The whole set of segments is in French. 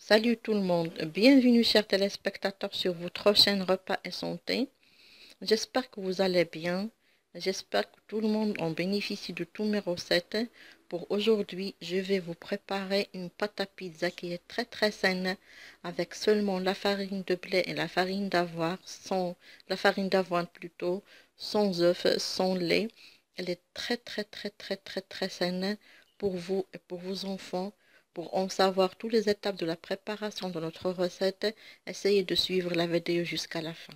Salut tout le monde, bienvenue chers téléspectateurs sur votre chaîne Repas et Santé. J'espère que vous allez bien, j'espère que tout le monde en bénéficie de toutes mes recettes. Pour aujourd'hui, je vais vous préparer une pâte à pizza qui est très saine avec seulement la farine de blé et la farine d'avoine, sans œufs, sans lait. Elle est très saine pour vous et pour vos enfants. Pour en savoir toutes les étapes de la préparation de notre recette, essayez de suivre la vidéo jusqu'à la fin.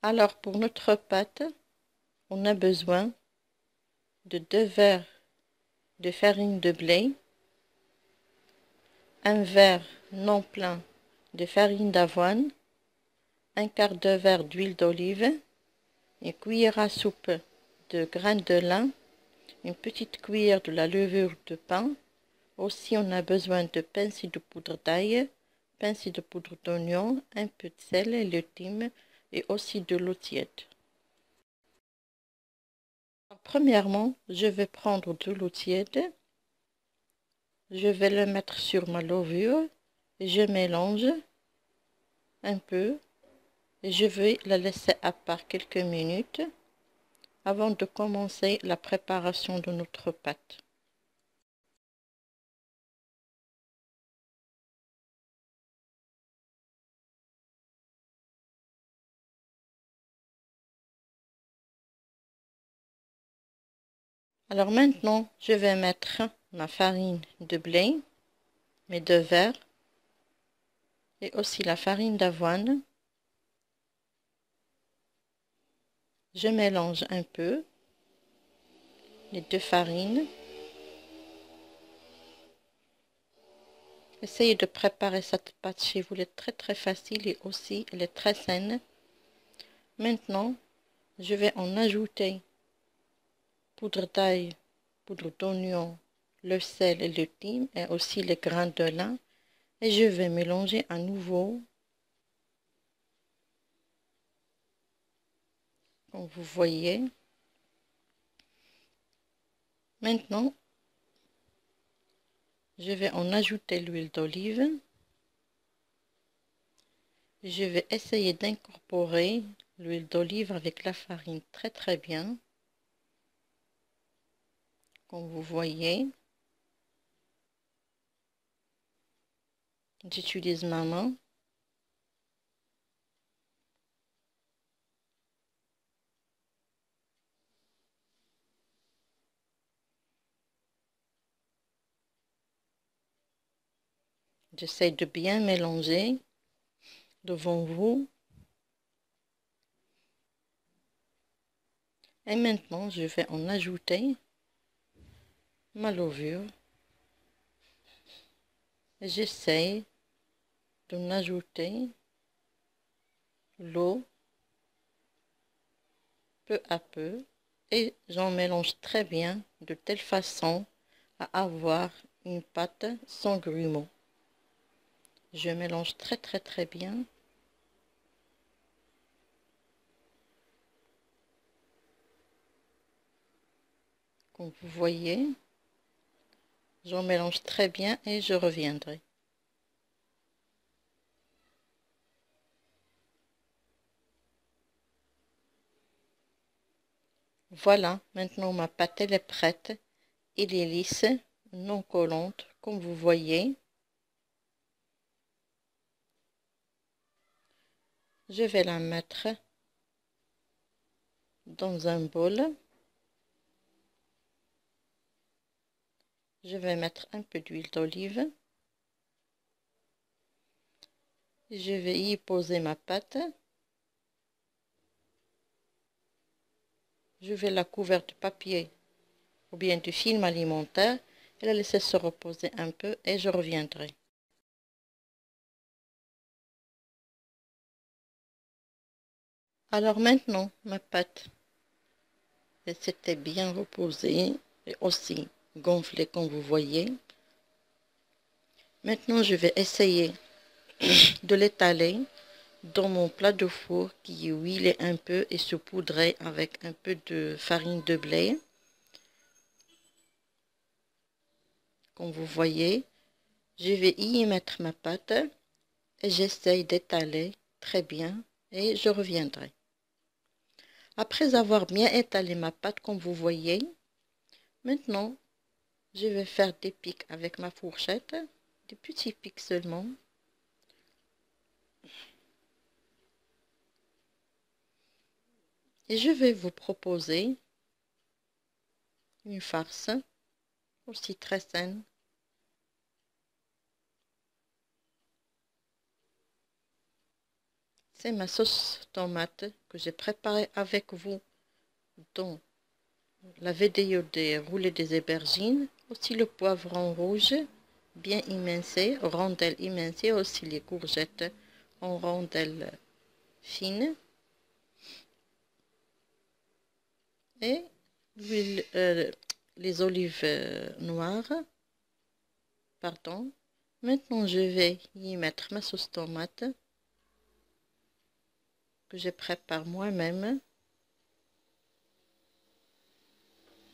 Alors pour notre pâte, on a besoin de 2 verres de farine de blé, un verre non plein de farine d'avoine, un quart de verre d'huile d'olive, une cuillère à soupe de grains de lin, une petite cuillère de la levure de pain. Aussi, on a besoin de pincée de poudre d'ail, pincée de poudre d'oignon, un peu de sel, le thym et aussi de l'eau tiède. Premièrement, je vais prendre de l'eau tiède. Je vais le mettre sur ma levure. Je mélange un peu et je vais la laisser à part quelques minutes avant de commencer la préparation de notre pâte. Alors maintenant, je vais mettre ma farine de blé, mes 2 verres, et aussi la farine d'avoine. Je mélange un peu les 2 farines. Essayez de préparer cette pâte chez vous, elle est très facile et aussi elle est très saine. Maintenant, je vais en ajouter poudre d'ail, poudre d'oignon, le sel et le thym et aussi les grains de lin. Et je vais mélanger à nouveau. Comme vous voyez. Maintenant, je vais en ajouter l'huile d'olive. Je vais essayer d'incorporer l'huile d'olive avec la farine très bien. Comme vous voyez. J'utilise ma main. J'essaie de bien mélanger devant vous. Et maintenant, je vais en ajouter ma levure. J'essaie d'en ajouter l'eau peu à peu et j'en mélange très bien de telle façon à avoir une pâte sans grumeaux. Je mélange très bien. Comme vous voyez, j'en mélange très bien et je reviendrai. Voilà, maintenant ma pâte elle est prête. Elle est lisse, non collante, comme vous voyez. Je vais la mettre dans un bol. Je vais mettre un peu d'huile d'olive. Je vais y poser ma pâte. Je vais la couvrir de papier ou bien de film alimentaire et la laisser se reposer un peu et je reviendrai. Alors maintenant, ma pâte s'était bien reposée et aussi gonflée comme vous voyez. Maintenant, je vais essayer de l'étaler dans mon plat de four qui est huilé un peu et saupoudré avec un peu de farine de blé. Comme vous voyez, je vais y mettre ma pâte et j'essaye d'étaler très bien et je reviendrai. Après avoir bien étalé ma pâte comme vous voyez, maintenant je vais faire des pics avec ma fourchette, des petits pics seulement. Et je vais vous proposer une farce aussi très saine. C'est ma sauce tomate que j'ai préparée avec vous dans la vidéo des roulés des aubergines. Aussi le poivron rouge bien émincé, rondelles émincées, aussi les courgettes en rondelles fines. Et les olives noires. Pardon. Maintenant, je vais y mettre ma sauce tomate que je prépare moi-même.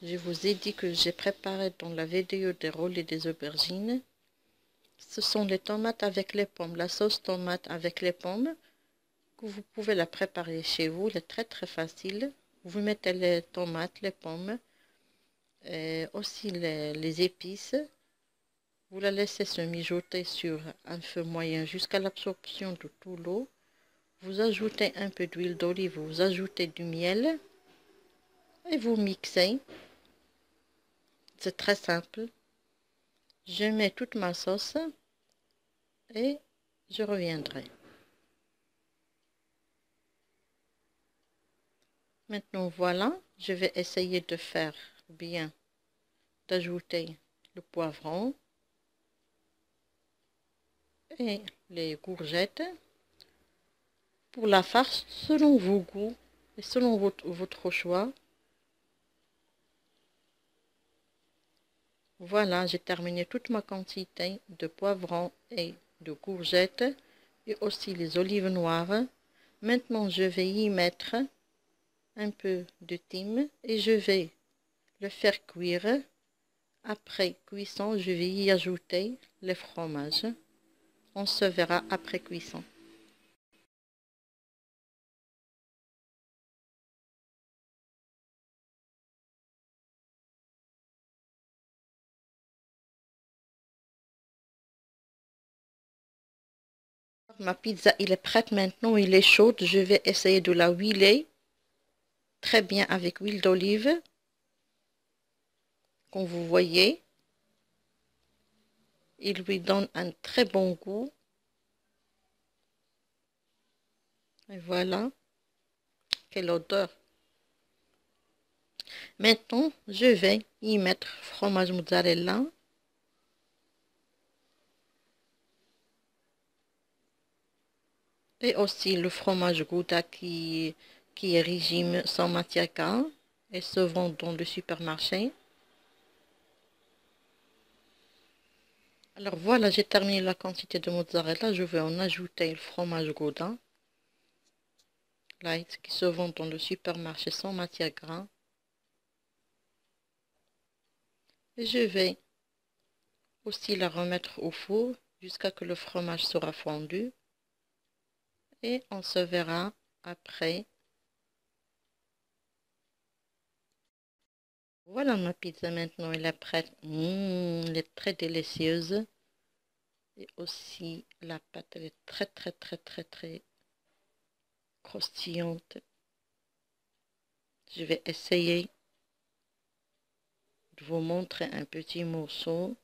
Je vous ai dit que j'ai préparé dans la vidéo des roulés des aubergines. Ce sont les tomates avec les pommes, la sauce tomate avec les pommes, que vous pouvez la préparer chez vous. Elle est très très facile. Vous mettez les tomates, les pommes, et aussi les épices. Vous la laissez se mijoter sur un feu moyen jusqu'à l'absorption de tout l'eau. Vous ajoutez un peu d'huile d'olive, vous ajoutez du miel et vous mixez. C'est très simple. Je mets toute ma sauce et je reviendrai. Maintenant voilà, je vais essayer de faire bien, d'ajouter le poivron et les courgettes. Pour la farce, selon vos goûts et selon votre choix. Voilà, j'ai terminé toute ma quantité de poivrons et de courgettes et aussi les olives noires. Maintenant, je vais y mettre un peu de thym et je vais le faire cuire. Après cuisson, je vais y ajouter les fromages. On se verra après cuisson. Ma pizza, il est prête maintenant, il est chaude. Je vais essayer de la huiler très bien avec huile d'olive. Comme vous voyez, il lui donne un très bon goût. Et voilà, quelle odeur. Maintenant, je vais y mettre fromage mozzarella. Et aussi le fromage Gouda qui est régime sans matière grasse et se vend dans le supermarché. Alors voilà, j'ai terminé la quantité de mozzarella. Je vais en ajouter le fromage Gouda. Là, qui se vend dans le supermarché sans matière grasse. Et je vais aussi la remettre au four jusqu'à que le fromage sera fondu. Et on se verra après. Voilà ma pizza maintenant, elle est prête. Elle est très délicieuse. Et aussi la pâte, elle est très très très très très croustillante. Je vais essayer de vous montrer un petit morceau.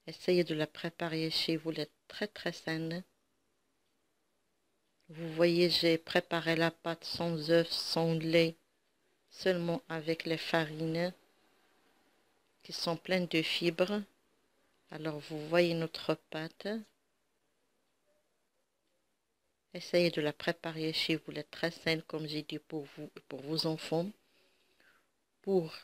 Essayez de la préparer chez vous, elle est très très saine. Vous voyez, j'ai préparé la pâte sans œufs, sans lait, seulement avec les farines qui sont pleines de fibres. Alors vous voyez notre pâte. Essayez de la préparer chez vous, elle est très saine comme j'ai dit pour vous et pour vos enfants. Pour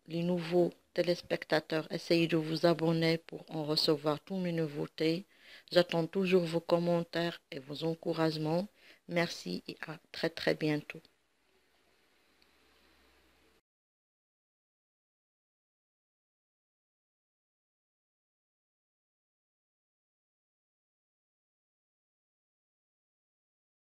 les nouveaux téléspectateurs, essayez de vous abonner pour en recevoir toutes mes nouveautés. J'attends toujours vos commentaires et vos encouragements. Merci et à très très bientôt.